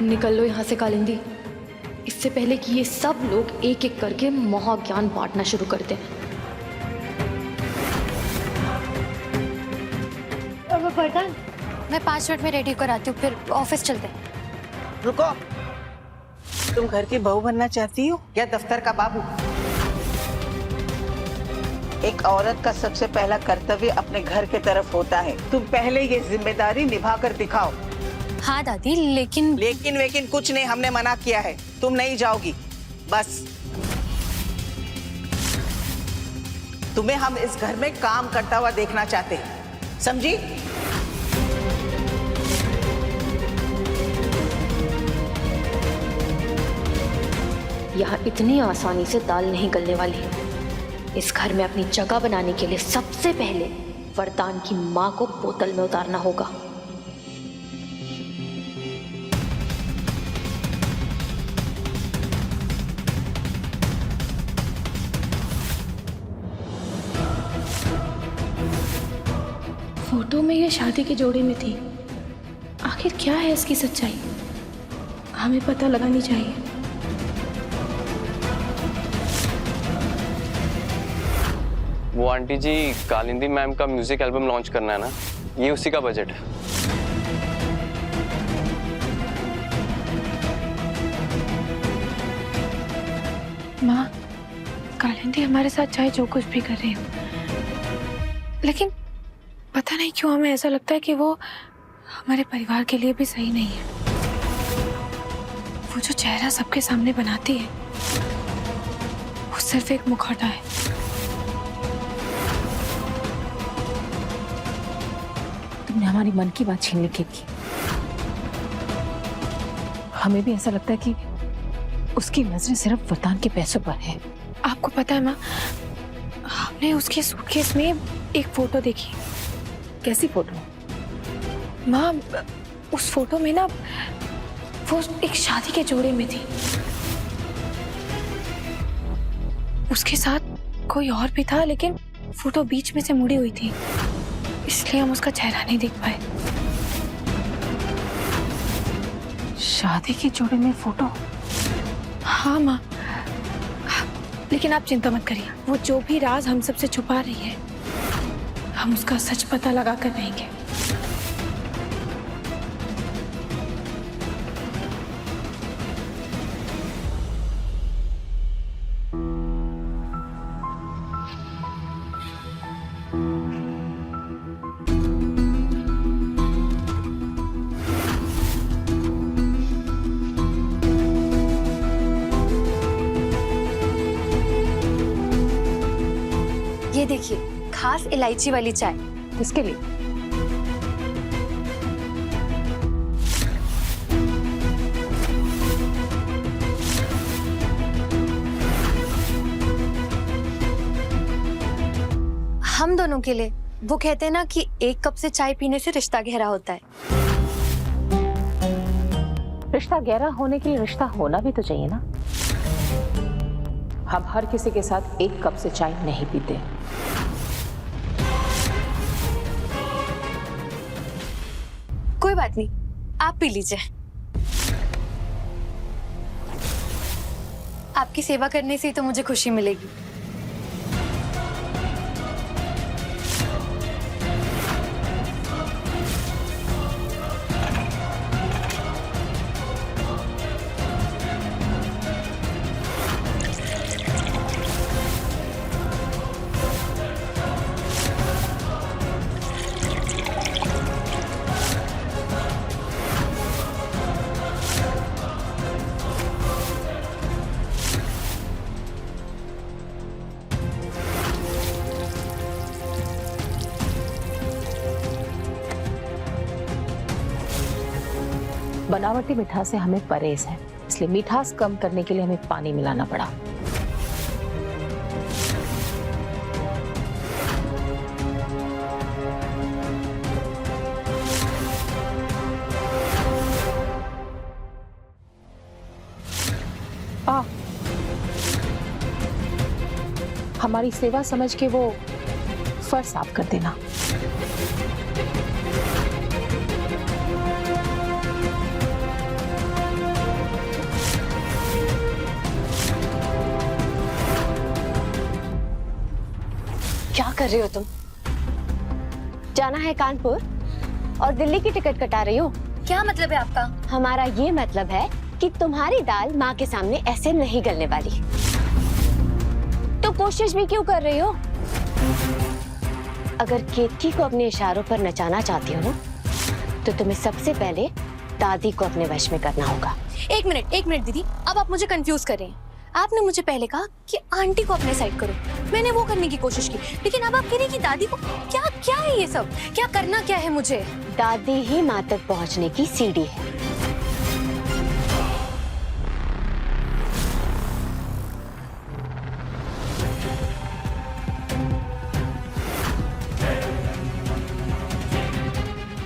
निकल लो यहाँ से कालिंदी, इससे पहले कि ये सब लोग एक एक करके महाज्ञान बांटना शुरू कर दें। वरदान, मैं 5 मिनट में रेडी कराती हूँ, फिर ऑफिस चलते हैं। रुको, तुम घर की बहू बनना चाहती हो या दफ्तर का बाबू? एक औरत का सबसे पहला कर्तव्य अपने घर के तरफ होता है। तुम पहले ये जिम्मेदारी निभा कर दिखाओ। हाँ दादी, लेकिन वेकिन कुछ नहीं, हमने मना किया है, तुम नहीं जाओगी। बस तुम्हें हम इस घर में काम करता हुआ देखना चाहते हैं, समझी? यहाँ इतनी आसानी से दाल नहीं गलने वाली। इस घर में अपनी जगह बनाने के लिए सबसे पहले वरदान की माँ को बोतल में उतारना होगा। फोटो में ये शादी के जोड़े में थी, आखिर क्या है इसकी सच्चाई? हमें पता लगानी चाहिए। वो आंटी जी, कालिंदी मैम का म्यूजिक एल्बम लॉन्च करना है ना, ये उसी का बजट है। माँ, कालिंदी हमारे साथ चाहे जो कुछ भी कर रही हो, लेकिन पता नहीं क्यों हमें ऐसा लगता है कि वो हमारे परिवार के लिए भी सही नहीं है। वो जो चेहरा सबके सामने बनाती है, वो सिर्फ एक मुखौटा है। तुमने हमारी मन की बात छीन ली की। हमें भी ऐसा लगता है कि उसकी नजरें सिर्फ वरदान के पैसों पर है। आपको पता है माँ, हमने उसके सूटकेस में एक फोटो देखी। कैसी फोटो? माँ, उस फोटो में ना वो एक शादी के जोड़े में थी। उसके साथ कोई और भी था, लेकिन फोटो बीच में से मुड़ी हुई थी, इसलिए हम उसका चेहरा नहीं देख पाए। शादी के जोड़े में फोटो? हाँ माँ, लेकिन आप चिंता मत करिए, वो जो भी राज हम सबसे छुपा रही है, हम उसका सच पता लगा कर रहेंगे। ये देखिए, खास इलायची वाली चाय। किसके लिए? हम दोनों के लिए। वो कहते हैं ना कि एक कप से चाय पीने से रिश्ता गहरा होता है। रिश्ता गहरा होने के लिए रिश्ता होना भी तो चाहिए ना। हम हर किसी के साथ एक कप से चाय नहीं पीते। कोई बात नहीं, आप पी लीजिए। आपकी सेवा करने से ही तो मुझे खुशी मिलेगी। बनावटी मिठास से हमें परहेज है, इसलिए मिठास कम करने के लिए हमें पानी मिलाना पड़ा। हमारी सेवा समझ के वो फर्श साफ कर देना। कर रही हो तुम? जाना है कानपुर और दिल्ली की टिकट कटा रही हो? क्या मतलब है आपका? हमारा ये मतलब है कि तुम्हारी दाल माँ के सामने ऐसे नहीं गलने वाली। तो कोशिश भी क्यों कर रही हो? अगर केतकी को अपने इशारों पर नचाना चाहती हो ना, तो तुम्हें सबसे पहले दादी को अपने वश में करना होगा। एक मिनट दीदी, अब आप मुझे कंफ्यूज कर रहे हैं। आपने मुझे पहले कहा कि आंटी को अपने साइड करो, मैंने वो करने की कोशिश की, लेकिन अब आप कह रही हैं कि दादी को। क्या है ये सब? क्या करना क्या है मुझे? दादी ही माँ तक पहुँचने की सीढ़ी है।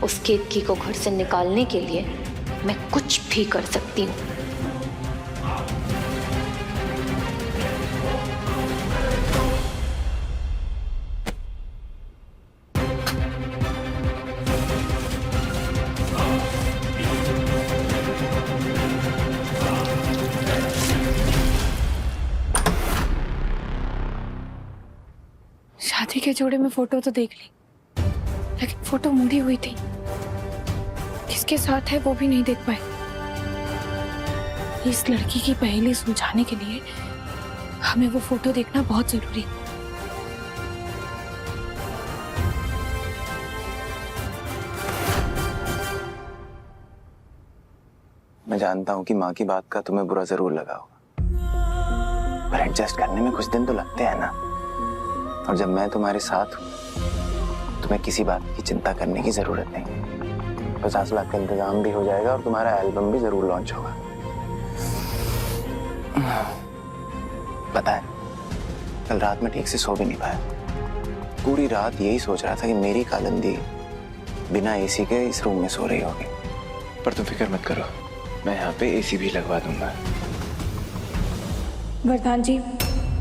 उस केतकी को घर से निकालने के लिए मैं कुछ भी कर सकती हूँ। शादी के जोड़े में फोटो तो देख ली, लेकिन फोटो मुड़ी हुई थी। किसके साथ है वो भी नहीं देख पाए। इस लड़की की पहेली सुलझाने के लिए हमें वो फोटो देखना बहुत जरूरी है। मैं जानता हूँ कि माँ की बात का तुम्हें बुरा जरूर लगा होगा, पर एडजस्ट करने में कुछ दिन तो लगते हैं ना। और जब मैं तुम्हारे साथ हूँ, तुम्हें किसी बात की चिंता करने की जरूरत नहीं। 50 लाख का इंतजाम भी हो जाएगा और तुम्हारा एल्बम भी जरूर लॉन्च होगा। पता है, कल रात में ठीक से सो भी नहीं पाया। पूरी रात यही सोच रहा था कि मेरी कालिंदी बिना एसी के इस रूम में सो रही होगी। पर तुम फिक्र मत करो, मैं यहाँ पे एसी भी लगवा दूंगा। वरदान जी,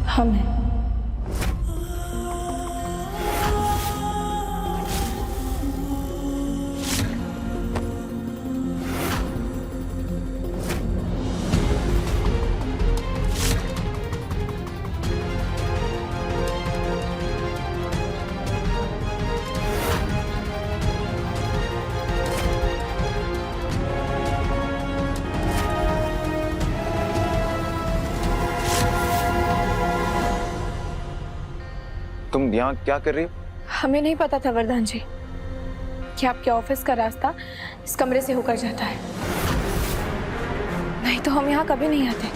हम हैं। तुम यहाँ क्या कर रही हो? हमें नहीं पता था वरदान जी कि आपके ऑफिस का रास्ता इस कमरे से होकर जाता है, नहीं तो हम यहाँ कभी नहीं आते।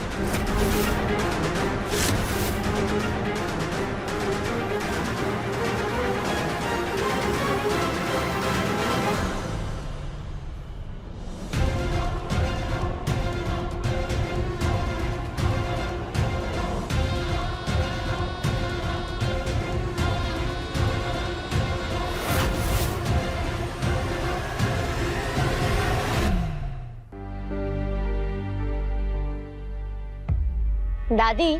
दादी,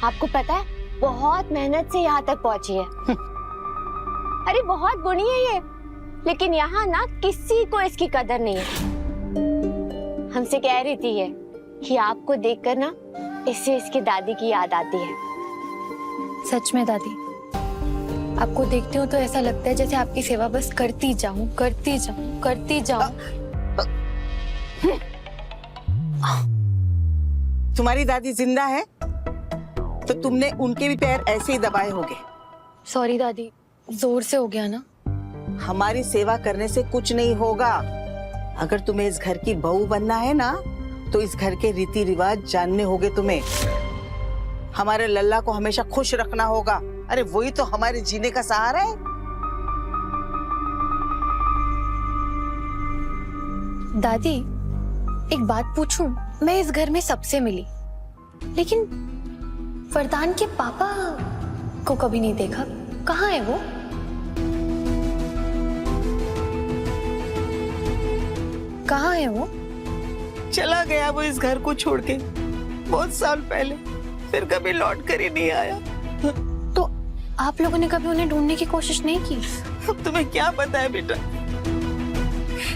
आपको पता है बहुत मेहनत से यहाँ तक पहुंची है। अरे बहुत गुणी है ये, लेकिन यहाँ ना किसी को इसकी कदर नहीं है। हमसे कह रही थी ये कि आपको देखकर ना इससे इसकी दादी की याद आती है। सच में दादी, आपको देखती हूँ तो ऐसा लगता है जैसे आपकी सेवा बस करती जाऊं, करती जाऊं, करती जाऊं। तुम्हारी दादी जिंदा है तो तुमने उनके भी पैर ऐसे ही दबाए होंगे। सॉरी दादी, जोर से हो गया ना। हमारी सेवा करने से कुछ नहीं होगा। अगर तुम्हें इस घर की बहू बनना है ना, तो इस घर के रीति रिवाज जानने होंगे तुम्हें। हमारे लल्ला को हमेशा खुश रखना होगा। अरे वही तो हमारे जीने का सहारा है। दादी, एक बात पूछूं? मैं इस घर में सबसे मिली, लेकिन वरदान के पापा को कभी नहीं देखा। कहाँ है वो? कहाँ है वो? चला गया वो इस घर को छोड़ के बहुत साल पहले, फिर कभी लौट कर ही नहीं आया। तो आप लोगों ने कभी उन्हें ढूंढने की कोशिश नहीं की? अब तुम्हें क्या पता है बेटा,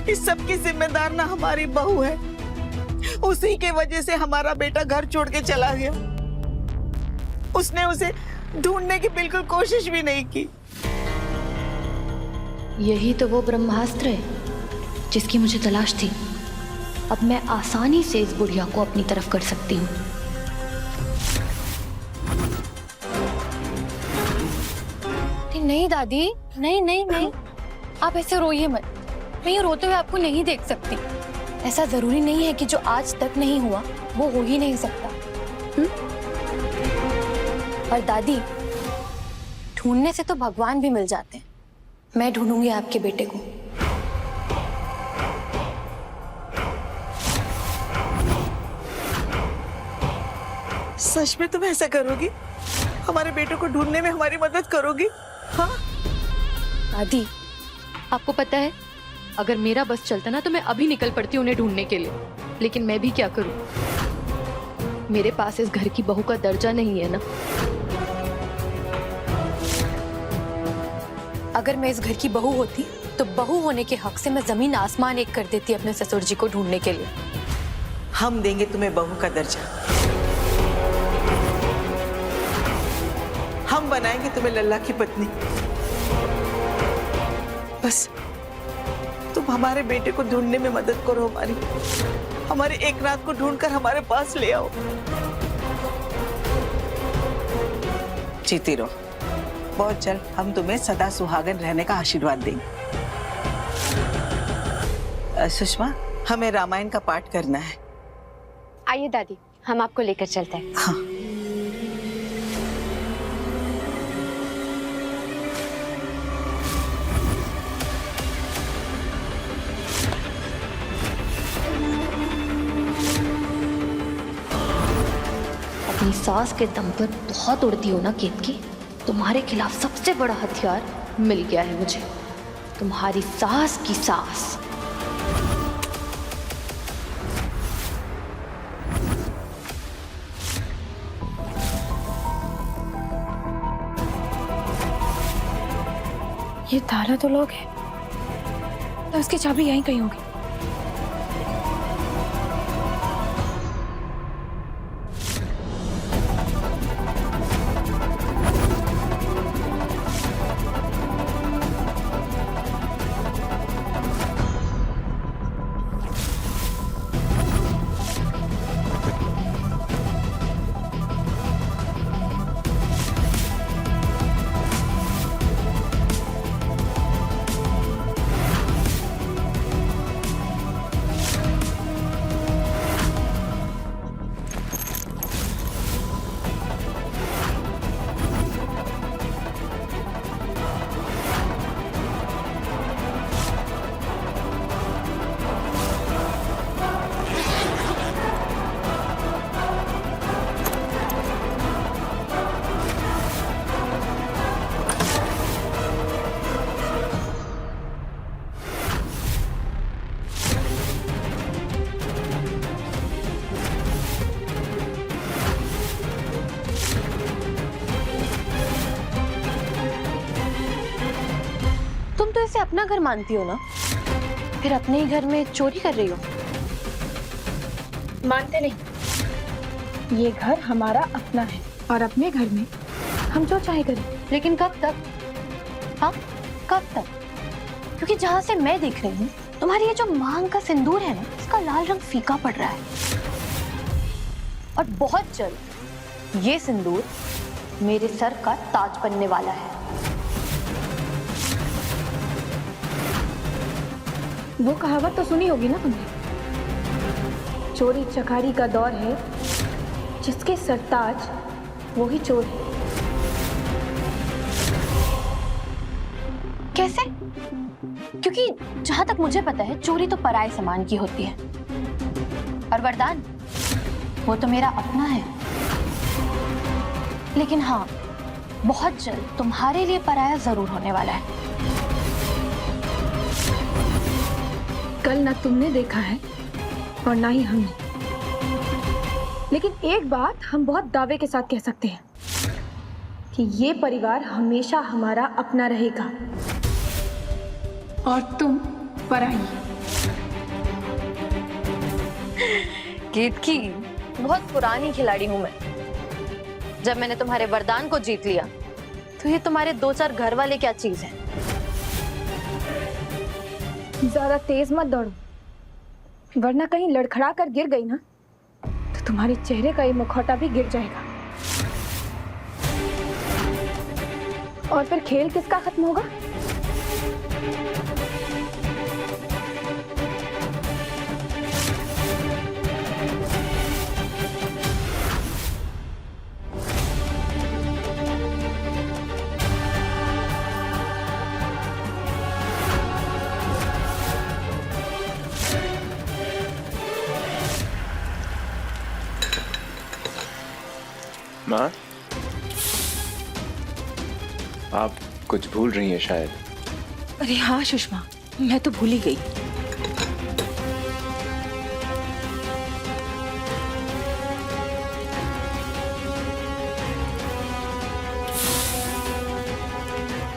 इस सब की जिम्मेदार ना हमारी बहू है। उसी के वजह से हमारा बेटा घर छोड़ के चला गया। उसने उसे ढूंढने की बिल्कुल कोशिश भी नहीं की। यही तो वो ब्रह्मास्त्र है जिसकी मुझे तलाश थी। अब मैं आसानी से इस बुढ़िया को अपनी तरफ कर सकती हूँ। नहीं दादी, नहीं नहीं नहीं, आप ऐसे रोइए मत। मैं ये रोते हुए आपको नहीं देख सकती। ऐसा जरूरी नहीं है कि जो आज तक नहीं हुआ वो हो ही नहीं सकता। और दादी, ढूंढने से तो भगवान भी मिल जाते हैं। मैं ढूंढूंगी आपके बेटे को। सच में तुम ऐसा करोगी? हमारे बेटे को ढूंढने में हमारी मदद करोगी? हाँ दादी, आपको पता है, अगर मेरा बस चलता ना तो मैं अभी निकल पड़ती उन्हें ढूंढने के लिए। लेकिन मैं भी क्या करूं? मेरे पास इस घर की बहू का दर्जा नहीं है ना। अगर मैं इस घर की बहू होती तो बहू होने के हक से मैं जमीन आसमान एक कर देती अपने ससुर जी को ढूंढने के लिए। हम देंगे तुम्हें बहू का दर्जा। हम बनाएंगे तुम्हें लल्ला की पत्नी। बस तुम हमारे बेटे को ढूंढने में मदद करो हमारे एक रात को ढूंढकर हमारे पास ले आओ। जीती रहो। बहुत जल्द हम तुम्हें सदा सुहागन रहने का आशीर्वाद देंगे। सुषमा, हमें रामायण का पाठ करना है। आइए दादी, हम आपको लेकर चलते हैं। हाँ। अपनी सास के दम पर बहुत उड़ती हो ना केतकी। तुम्हारे खिलाफ सबसे बड़ा हथियार मिल गया है मुझे, तुम्हारी सास की सास। ये ताला तो लॉक है, तो उसकी चाबी यहीं कहीं होगी। तुम तो इसे अपना घर मानती हो ना, फिर अपने ही घर में चोरी कर रही हो। मानते नहीं, ये घर हमारा अपना है और अपने घर में हम जो चाहे करें। लेकिन कब तक? हाँ, कब तक? क्योंकि जहां से मैं देख रही हूँ, तुम्हारी ये जो मांग का सिंदूर है ना, इसका लाल रंग फीका पड़ रहा है। और बहुत जल्द ये सिंदूर मेरे सर का ताज बनने वाला है। वो कहावत तो सुनी होगी ना तुमने, चोरी चकारी का दौर है, जिसके सरताज वो ही चोर है। कैसे? क्योंकि जहां तक मुझे पता है, चोरी तो पराये सामान की होती है, और वरदान वो तो मेरा अपना है। लेकिन हाँ, बहुत जल्द तुम्हारे लिए पराया जरूर होने वाला है। कल ना तुमने देखा है और ना ही हमने, लेकिन एक बात हम बहुत दावे के साथ कह सकते हैं कि ये परिवार हमेशा हमारा अपना रहेगा और तुम पराई। केतकी, बहुत पुरानी खिलाड़ी हूं मैं। जब मैंने तुम्हारे वरदान को जीत लिया तो ये तुम्हारे 2-4 घर वाले क्या चीज है। ज्यादा तेज मत दौड़ो, वरना कहीं लड़खड़ा कर गिर गई ना तो तुम्हारे चेहरे का ये मुखौटा भी गिर जाएगा। और फिर खेल किसका खत्म होगा? माँ, आप कुछ भूल रही हैं शायद। अरे हाँ सुषमा, मैं तो भूल ही गई।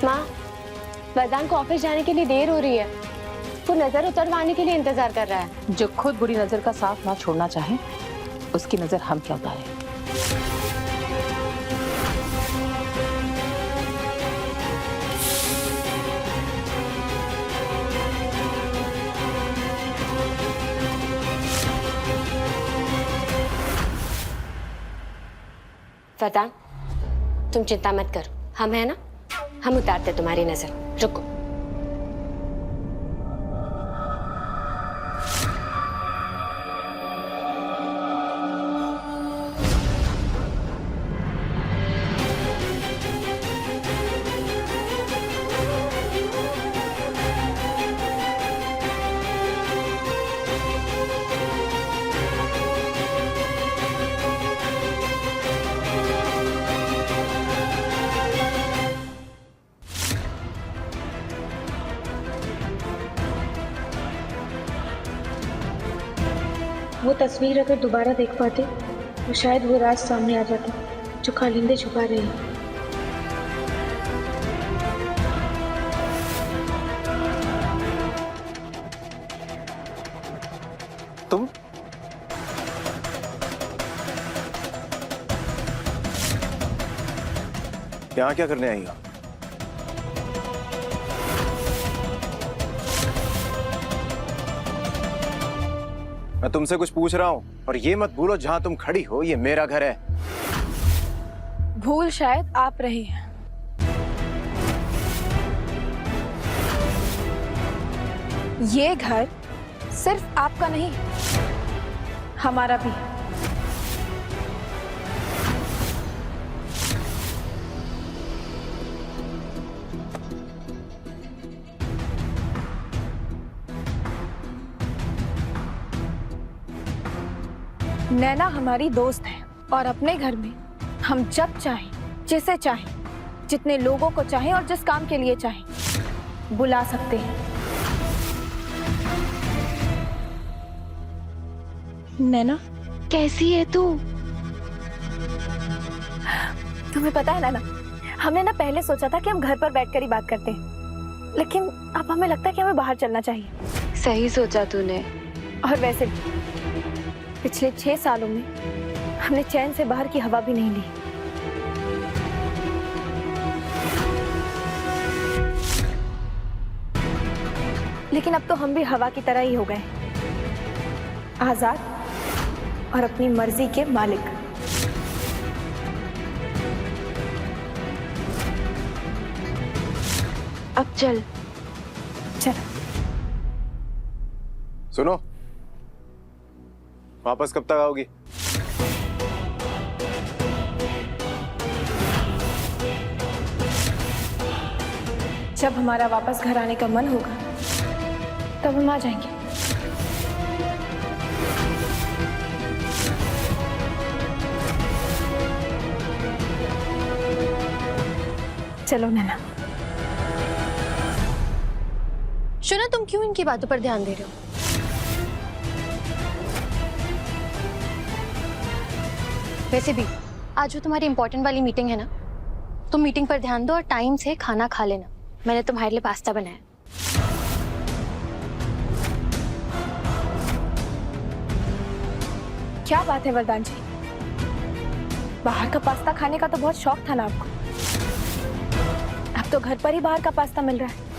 माँ, वरदान को ऑफिस जाने के लिए देर हो रही है। वो नजर उतरवाने के लिए इंतजार कर रहा है। जो खुद बुरी नजर का साथ ना छोड़ना चाहे, उसकी नजर हम क्या उतारें। वरदान, तुम चिंता मत करो, हम है ना, हम उतारते तुम्हारी नजर। रुको। वो तस्वीर अगर दोबारा देख पाते तो शायद वो राज सामने आ जाता जो कालिंदी छुपा रही है। तुम यहाँ क्या करने आई हो? मैं तुमसे कुछ पूछ रहा हूँ और ये मत भूलो, जहां तुम खड़ी हो ये मेरा घर है। भूल शायद आप रहे हैं। ये घर सिर्फ आपका नहीं, हमारा भी। नैना हमारी दोस्त है और अपने घर में हम जब चाहें, जिसे चाहें, जितने लोगों को चाहें और जिस काम के लिए चाहें बुला सकते हैं। नैना, कैसी है तू? तुम्हें पता है नैना, हमने ना पहले सोचा था कि हम घर पर बैठकर ही बात करते हैं, लेकिन अब हमें लगता है कि हमें बाहर चलना चाहिए। सही सोचा तूने। और वैसे भी पिछले 6 सालों में हमने चैन से बाहर की हवा भी नहीं ली। लेकिन अब तो हम भी हवा की तरह ही हो गए, आजाद और अपनी मर्जी के मालिक। अब चल। चलो। सुनो, वापस कब तक आओगी? जब हमारा वापस घर आने का मन होगा तब हम आ जाएंगे। चलो नैना। शोना, तुम क्यों इनकी बातों पर ध्यान दे रहे हो? वैसे भी आज जो तुम्हारी इंपॉर्टेंट वाली मीटिंग है ना, तुम मीटिंग पर ध्यान दो और टाइम से खाना खा लेना। मैंने तुम्हारे लिए पास्ता बनाया। क्या बात है वरदान जी, बाहर का पास्ता खाने का तो बहुत शौक था ना आपको। अब तो घर पर ही बाहर का पास्ता मिल रहा है।